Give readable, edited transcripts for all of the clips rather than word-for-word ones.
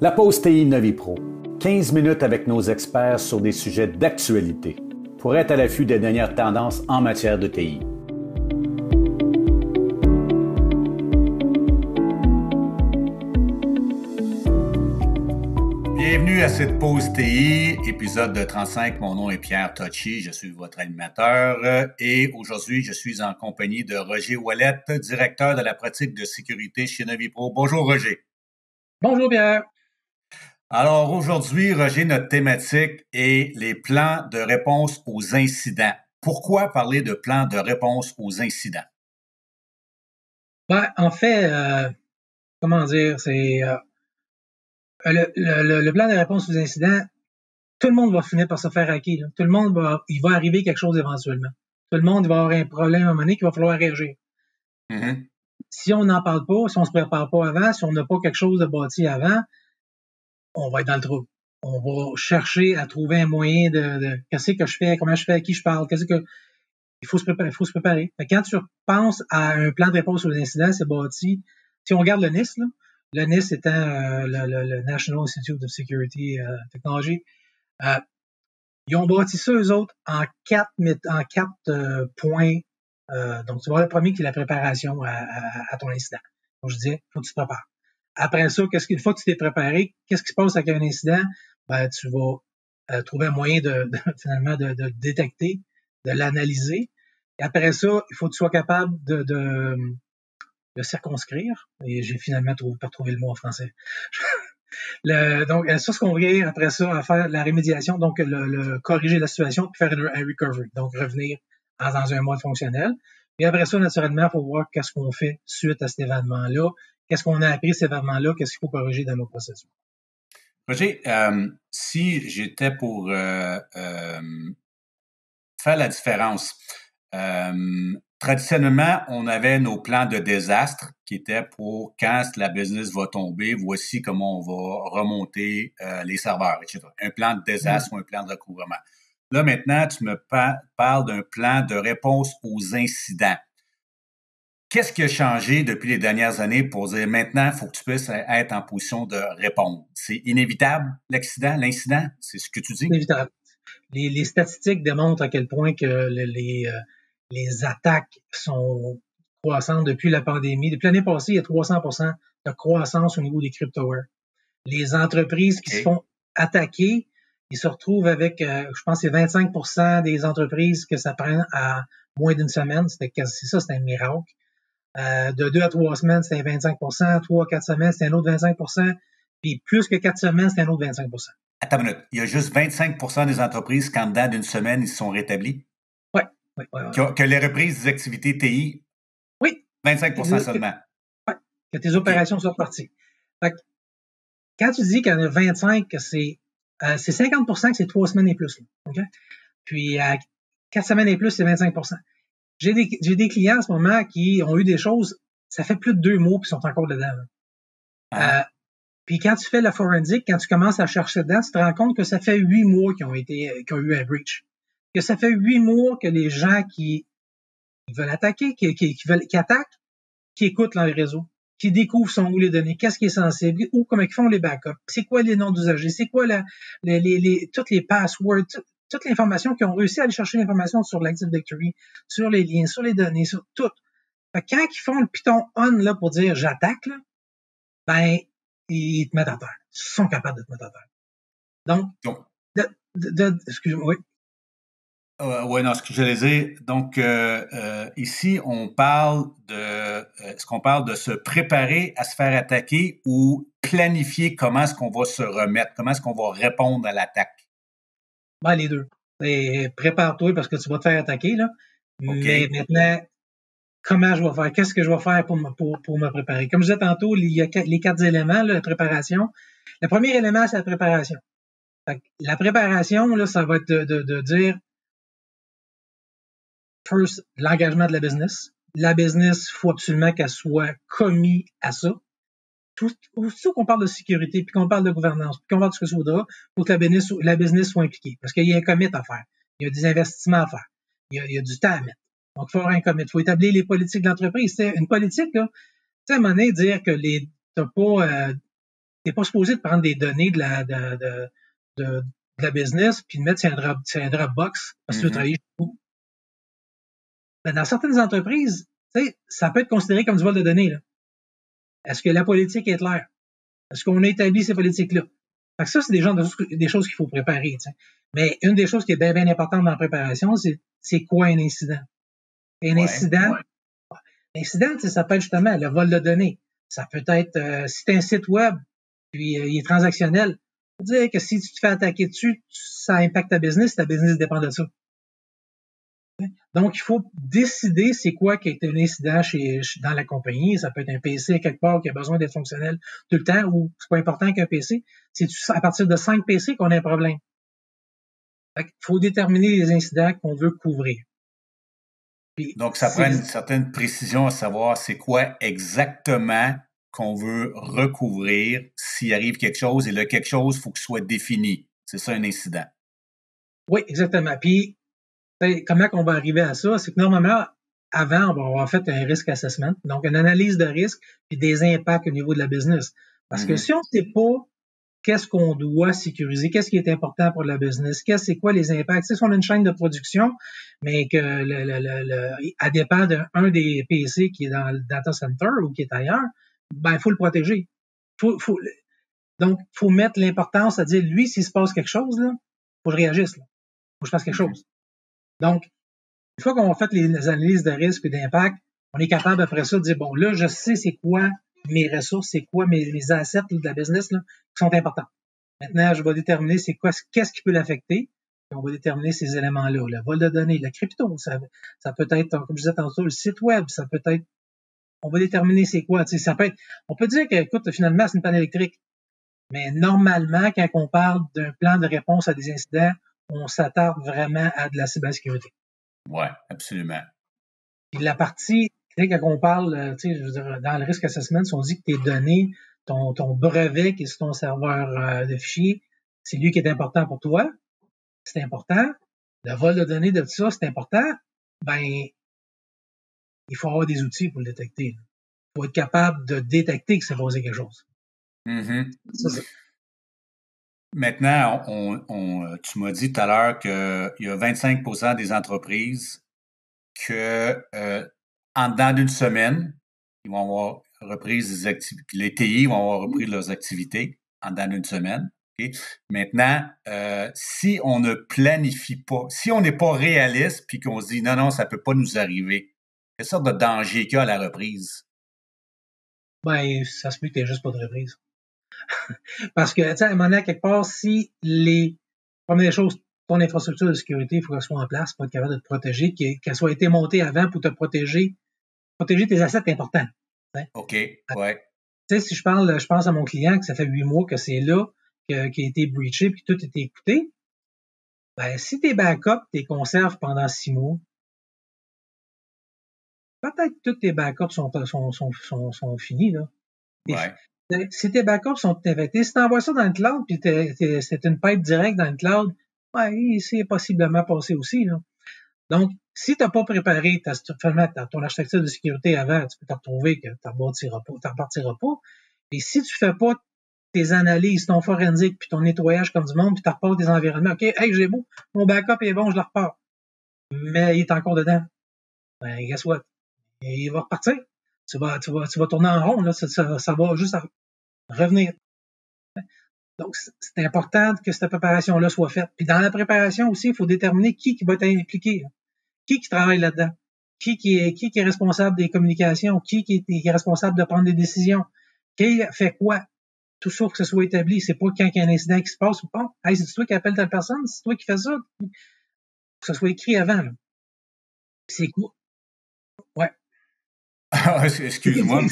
La pause TI NoviPro. 15 minutes avec nos experts sur des sujets d'actualité pour être à l'affût des dernières tendances en matière de TI. Bienvenue à cette pause TI, épisode de 35. Mon nom est Pierre Tocci, je suis votre animateur et aujourd'hui, je suis en compagnie de Roger Ouellette, directeur de la pratique de sécurité chez NoviPro. Bonjour Roger. Bonjour Pierre. Alors aujourd'hui, Roger, notre thématique est les plans de réponse aux incidents. Pourquoi parler de plans de réponse aux incidents? En fait, comment dire, c'est le plan de réponse aux incidents, tout le monde va finir par se faire hacker. Là. Tout le monde il va arriver quelque chose éventuellement. Tout le monde va avoir un problème à un moment donné qu'il va falloir réagir. Mm-hmm. Si on n'en parle pas, si on se prépare pas avant, si on n'a pas quelque chose de bâti avant, on va être dans le trou. On va chercher à trouver un moyen de qu'est-ce que je fais, comment je fais, à qui je parle, il faut se préparer. Quand tu penses à un plan de réponse aux incidents, c'est bâti. Si on regarde le NIST, là, le NIST étant le National Institute of Security Technology, ils ont bâti ça, eux autres, en quatre points. Donc, tu vois, le premier qui est la préparation à ton incident. Donc, je disais, faut que tu te prépares. Après ça, une fois que tu t'es préparé, qu'est-ce qui se passe avec un incident? Tu vas trouver un moyen finalement de le détecter, de l'analyser. Et après ça, il faut que tu sois capable de circonscrire. Et j'ai finalement pas trouvé le mot en français. Donc, ça, ce qu'on vient après ça à faire la rémédiation, donc le corriger la situation, puis faire un recovery, donc revenir dans un mode fonctionnel. Et après ça, naturellement, il faut voir qu'est-ce qu'on fait suite à cet événement-là, qu'est-ce qu'on a appris de cet événement-là, qu'est-ce qu'il faut corriger dans nos processus. Roger, si j'étais pour faire la différence, traditionnellement, on avait nos plans de désastre qui étaient pour quand la business va tomber, voici comment on va remonter les serveurs, etc. Un plan de désastre ou un plan de recouvrement. Là, maintenant, tu me parles d'un plan de réponse aux incidents. Qu'est-ce qui a changé depuis les dernières années pour dire maintenant, il faut que tu puisses être en position de répondre? C'est inévitable, l'incident? C'est ce que tu dis? Inévitable. Les statistiques démontrent à quel point que les attaques sont croissantes depuis la pandémie. Depuis l'année passée, il y a 300% de croissance au niveau des cryptowares. Les entreprises qui se font attaquer, ils se retrouvent avec, je pense, c'est 25% des entreprises que ça prend à moins d'une semaine. C'est un miracle. De 2 à 3 semaines, c'était 25%. 3 à 4 semaines, c'était un autre 25%. Puis plus que 4 semaines, c'était un autre 25%. Attends une minute. Il y a juste 25% des entreprises qu'en dedans d'une semaine, ils sont rétablis? Oui. Que les reprises des activités TI? Oui. 25% seulement? Oui. Que tes opérations sont reparties. Fait que, quand tu dis qu'il y en a 25, que c'est 50% que c'est 3 semaines et plus. Là, okay? Puis, 4 semaines et plus, c'est 25%. J'ai des clients en ce moment qui ont eu des choses, ça fait plus de 2 mois qu'ils sont encore dedans. Puis quand tu fais la forensic, quand tu commences à chercher dedans, tu te rends compte que ça fait 8 mois qu'ils ont eu un breach. Que ça fait 8 mois que les gens qui veulent attaquer, qui attaquent, qui écoutent leur réseau, qui découvrent sont où les données, qu'est-ce qui est sensible, ou comment ils font les backups, c'est quoi les noms d'usagers, c'est quoi toutes les passwords, toute l'information qu'ils ont réussi à aller chercher l'information sur l'Active Directory, sur les liens, sur les données, sur tout. Fait que quand ils font le Python on là pour dire j'attaque, là, ben ils te mettent à terre. Ils sont capables de te mettre à terre. Donc, excuse-moi, oui. Oui, non, ce que j'allais dire. Donc, ici, on parle est-ce qu'on parle de se préparer à se faire attaquer ou planifier comment est-ce qu'on va se remettre, comment est-ce qu'on va répondre à l'attaque? Ben, les deux. Et prépare-toi parce que tu vas te faire attaquer, là. Okay. Mais maintenant, comment je vais faire? Qu'est-ce que je vais faire pour me préparer? Comme je disais tantôt, il y a les 4 éléments, là, la préparation. Le premier élément, c'est la préparation. Fait que la préparation, là, ça va être de dire first, l'engagement de la business. La business, il faut absolument qu'elle soit commise à ça. Surtout qu'on parle de sécurité, puis qu'on parle de gouvernance, puis qu'on parle de ce que ça voudra, il faut que la business soit impliquée. Parce qu'il y a un commit à faire. Il y a des investissements à faire. Il y a du temps à mettre. Donc, il faut avoir un commit. Il faut établir les politiques d'entreprise. C'est une politique, là. Tu sais, à un moment donné, dire que t'es pas supposé de prendre des données de la business puis de mettre sur un Dropbox parce que tu veux travailler chez vous. Ben, dans certaines entreprises, tu sais, ça peut être considéré comme du vol de données, là. Est-ce que la politique est claire? Est-ce qu'on a établi ces politiques-là? Fait que ça, c'est des choses qu'il faut préparer, tu sais. Mais une des choses qui est bien, bien importante dans la préparation, c'est quoi un incident? Un incident, ça peut être justement le vol de données. Ça peut être, si tu as un site web, puis il est transactionnel, ça veut dire que si tu te fais attaquer dessus, ça impacte ta business dépend de ça. Donc, il faut décider c'est quoi qui est un incident dans la compagnie. Ça peut être un PC quelque part qui a besoin d'être fonctionnel tout le temps ou c'est pas important qu'un PC. C'est à partir de 5 PC qu'on a un problème. Il faut déterminer les incidents qu'on veut couvrir. Puis, donc, ça prend une certaine précision à savoir c'est quoi exactement qu'on veut recouvrir s'il arrive quelque chose. Et le quelque chose, il faut que ce soit défini. C'est ça un incident. Oui, exactement. Puis, comment on va arriver à ça? C'est que normalement, avant, on va avoir fait un risk assessment, donc une analyse de risque puis des impacts au niveau de la business. Parce que si on ne sait pas qu'est-ce qu'on doit sécuriser, qu'est-ce qui est important pour la business, c'est quoi les impacts. Si on a une chaîne de production, mais que elle dépend d'un des PC qui est dans le data center ou qui est ailleurs, ben il faut le protéger. Donc, il faut mettre l'importance à dire, lui, s'il se passe quelque chose, là, faut que je réagisse, là. Faut que je fasse quelque chose. Donc, une fois qu'on a fait les analyses de risque et d'impact, on est capable après ça de dire, bon, là, je sais c'est quoi mes ressources, c'est quoi mes assets de la business là, qui sont importants. Maintenant, je vais déterminer qu'est-ce qui peut l'affecter. On va déterminer ces éléments-là. Le vol de données, le crypto, ça peut être, comme je disais tantôt, le site web, ça peut être, on va déterminer c'est quoi. Tu sais, ça peut être, on peut dire que, écoute, finalement, c'est une panne électrique. Mais normalement, quand on parle d'un plan de réponse à des incidents, on s'attarde vraiment à de la cybersécurité. Oui, absolument. Puis la partie, quand on parle, tu sais, je veux dire, dans le risk assessment, on dit que tes données, ton brevet qui est sur ton serveur de fichiers, c'est lui qui est important pour toi. C'est important. Le vol de données de tout ça, c'est important. Ben, il faut avoir des outils pour le détecter. Il faut être capable de détecter que c'est posé quelque chose. C'est ça. Maintenant, tu m'as dit tout à l'heure qu'il y a 25% des entreprises que en dedans d'une semaine, ils vont avoir repris des activités. Puis les TI vont avoir repris leurs activités en dedans d'une semaine. Okay? Maintenant, si on ne planifie pas, si on n'est pas réaliste, puis qu'on se dit non, ça peut pas nous arriver, quelle sorte de danger qu'il y a à la reprise? Ben, ça se peut que tu n'aies juste pas de reprise. Parce que, tu sais, à un moment donné, quelque part, si première chose, ton infrastructure de sécurité, il faut qu'elle soit en place pour être capable de te protéger, qu'elle soit été montée avant pour te protéger. Protéger tes assets est important. Hein? OK, ouais. Tu sais, si je pense à mon client que ça fait 8 mois que c'est là, qui a été breaché puis que tout a été écouté, ben, si tes backups, tes conserves pendant 6 mois, peut-être que tous tes backups sont finis, là. Ouais. Si tes backups sont infectés, si tu envoies ça dans le cloud, puis c'est une pipe directe dans le cloud, ouais, c'est possiblement passé aussi, là. Donc, si tu n'as pas préparé ton architecture de sécurité avant, tu peux te retrouver que tu ne repartiras pas. Et si tu fais pas tes analyses, ton forensique, puis ton nettoyage comme du monde, puis tu repars tes environnements, OK, hey, j'ai beau, mon backup est bon, je le repars. Mais il est encore dedans. Ben, guess what? Il va repartir. Tu vas tourner en rond, là, ça va juste revenir. Donc, c'est important que cette préparation-là soit faite. Puis dans la préparation aussi, il faut déterminer qui va être impliqué. Qui travaille là-dedans? Qui est responsable des communications? Qui est responsable de prendre des décisions? Qui fait quoi? Tout ça, faut que ce soit établi. C'est pas quand il y a un incident qui se passe ou pas. Hey, c'est toi qui appelle telle personne? C'est toi qui fais ça? Faut que ce soit écrit avant, là. C'est quoi? Ouais. Excuse-moi.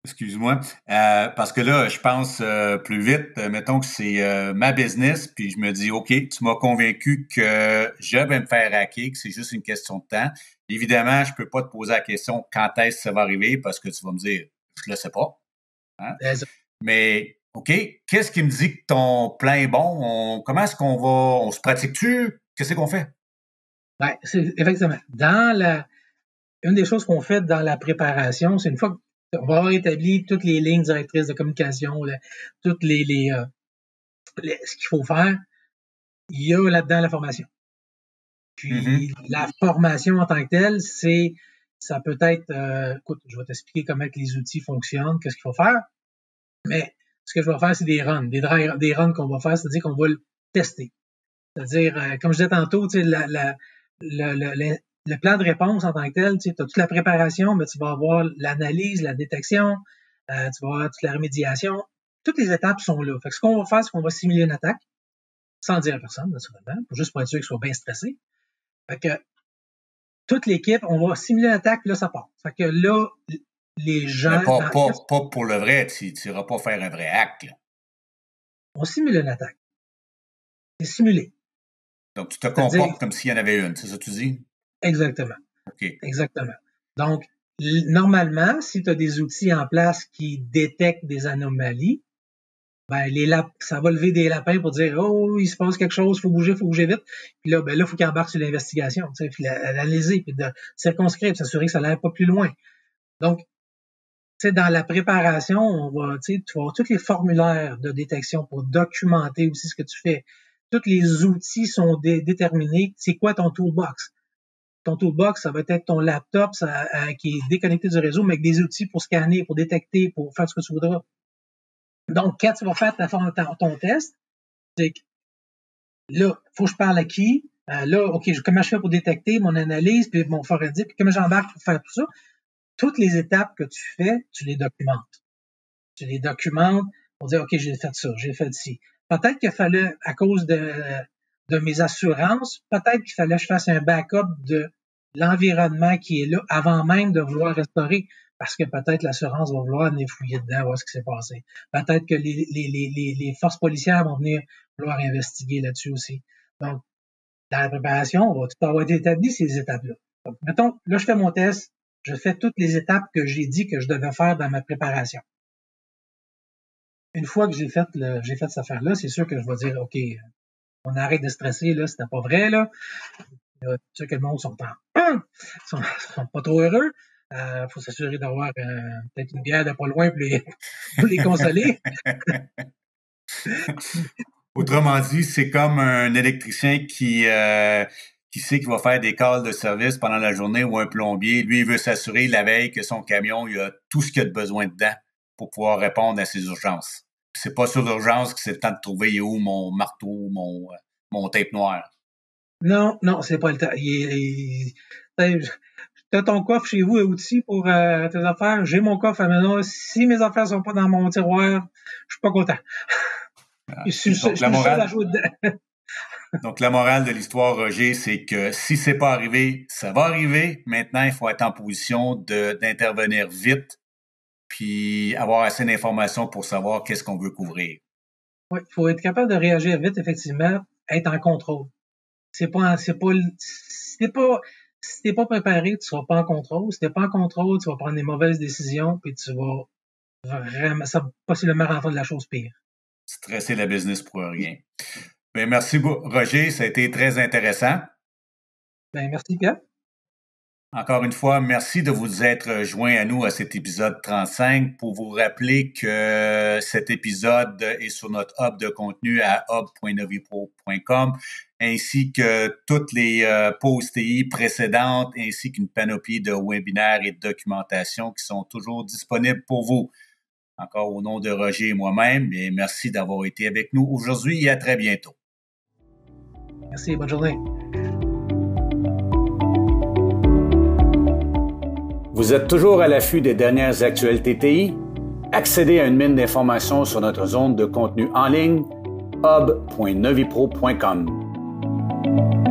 Excuse-moi. Parce que là, je pense plus vite. Mettons que c'est ma business, puis je me dis, OK, tu m'as convaincu que je vais me faire hacker, que c'est juste une question de temps. Évidemment, je peux pas te poser la question quand est-ce que ça va arriver, parce que tu vas me dire, je le sais pas. Hein? Mais, OK, qu'est-ce qui me dit que ton plan est bon? Comment est-ce qu'on va, on se pratique-tu? Qu'est-ce qu'on fait? Ben, c'est effectivement. Une des choses qu'on fait dans la préparation, c'est une fois On va avoir établi toutes les lignes directrices de communication, toutes ce qu'il faut faire. Il y a là-dedans la formation. Puis la formation en tant que telle, ça peut être, écoute, je vais t'expliquer comment que les outils fonctionnent, qu'est-ce qu'il faut faire. Mais ce que je vais faire, c'est des runs, des runs qu'on va faire, c'est-à-dire qu'on va le tester. C'est-à-dire, comme je disais tantôt, tu sais, le plan de réponse en tant que tel, tu sais, as toute la préparation, mais tu vas avoir l'analyse, la détection, tu vas avoir toute la remédiation. Toutes les étapes sont là. Fait que ce qu'on va faire, c'est qu'on va simuler une attaque, sans dire à personne, naturellement, juste pour être sûr qu'ils soient bien stressés. Fait que toute l'équipe, on va simuler l'attaque, puis là, ça part. Fait que là, les gens... Mais pas pour le vrai, tu n'iras pas faire un vrai hack. Là. On simule une attaque. C'est simulé. Donc, tu te comportes comme s'il y en avait une, c'est ça que tu dis? Exactement. OK. Exactement. Donc, normalement, si tu as des outils en place qui détectent des anomalies, ben ça va lever des lapins pour dire « Oh, il se passe quelque chose, faut bouger vite. » Puis là, il faut qu'il embarque sur l'investigation, tu sais, puis l'analyser, puis de circonscrire, s'assurer que ça n'aille pas plus loin. Donc, tu sais, dans la préparation, tu vas avoir tous les formulaires de détection pour documenter aussi ce que tu fais. Tous les outils sont déterminés. C'est quoi ton toolbox? Ton toolbox, ça va être ton laptop qui est déconnecté du réseau, mais avec des outils pour scanner, pour détecter, pour faire ce que tu voudras. Donc, quand tu vas faire ton test, c'est que là, faut que je parle à qui? Là, OK, comment je fais pour détecter mon analyse, puis mon forensique, puis comment j'embarque pour faire tout ça? Toutes les étapes que tu fais, tu les documentes. Tu les documentes pour dire, OK, j'ai fait ça, j'ai fait ci. Peut-être qu'il fallait, à cause de mes assurances, peut-être qu'il fallait que je fasse un backup de l'environnement qui est là avant même de vouloir restaurer, parce que peut-être l'assurance va vouloir venir fouiller dedans, voir ce qui s'est passé. Peut-être que les forces policières vont venir vouloir investiguer là-dessus aussi. Donc, dans la préparation, on va tout avoir établi ces étapes-là. Donc, mettons, là, je fais mon test, je fais toutes les étapes que j'ai dit que je devais faire dans ma préparation. Une fois que j'ai fait cette affaire-là, c'est sûr que je vais dire, OK, on arrête de stresser, là, c'était pas vrai, là. C'est sûr que le monde sont pas trop heureux. Faut s'assurer d'avoir peut-être une bière de pas loin pour les consoler. Autrement dit, c'est comme un électricien qui sait qu'il va faire des calls de service pendant la journée ou un plombier. Lui, il veut s'assurer la veille que son camion, il a tout ce qu'il a de besoin dedans pour pouvoir répondre à ses urgences. Puis c'est pas sur l'urgence que c'est le temps de trouver où mon marteau, mon tape noir. Non, c'est pas le temps. T'as ton coffre chez vous et outils pour tes affaires. J'ai mon coffre à la maison. Si mes affaires sont pas dans mon tiroir, je suis pas content. Donc, la morale de l'histoire, Roger, c'est que si c'est pas arrivé, ça va arriver. Maintenant, il faut être en position d'intervenir vite puis avoir assez d'informations pour savoir qu'est-ce qu'on veut couvrir. Oui, il faut être capable de réagir vite, effectivement, être en contrôle. Si t'es pas préparé, tu seras pas en contrôle. Si t'es pas en contrôle, tu vas prendre des mauvaises décisions, puis tu vas vraiment, ça va possiblement rentrer de la chose pire. Stresser la business pour rien. Ben, merci Roger, ça a été très intéressant. Ben, merci Pierre. Encore une fois, merci de vous être joints à nous à cet épisode 35 pour vous rappeler que cet épisode est sur notre hub de contenu à hub.novipro.com ainsi que toutes les pauses TI précédentes ainsi qu'une panoplie de webinaires et de documentation qui sont toujours disponibles pour vous. Encore au nom de Roger et moi-même, bien, merci d'avoir été avec nous aujourd'hui et à très bientôt. Merci, bonne journée. Vous êtes toujours à l'affût des dernières actualités TI? Accédez à une mine d'informations sur notre zone de contenu en ligne hub.novipro.com.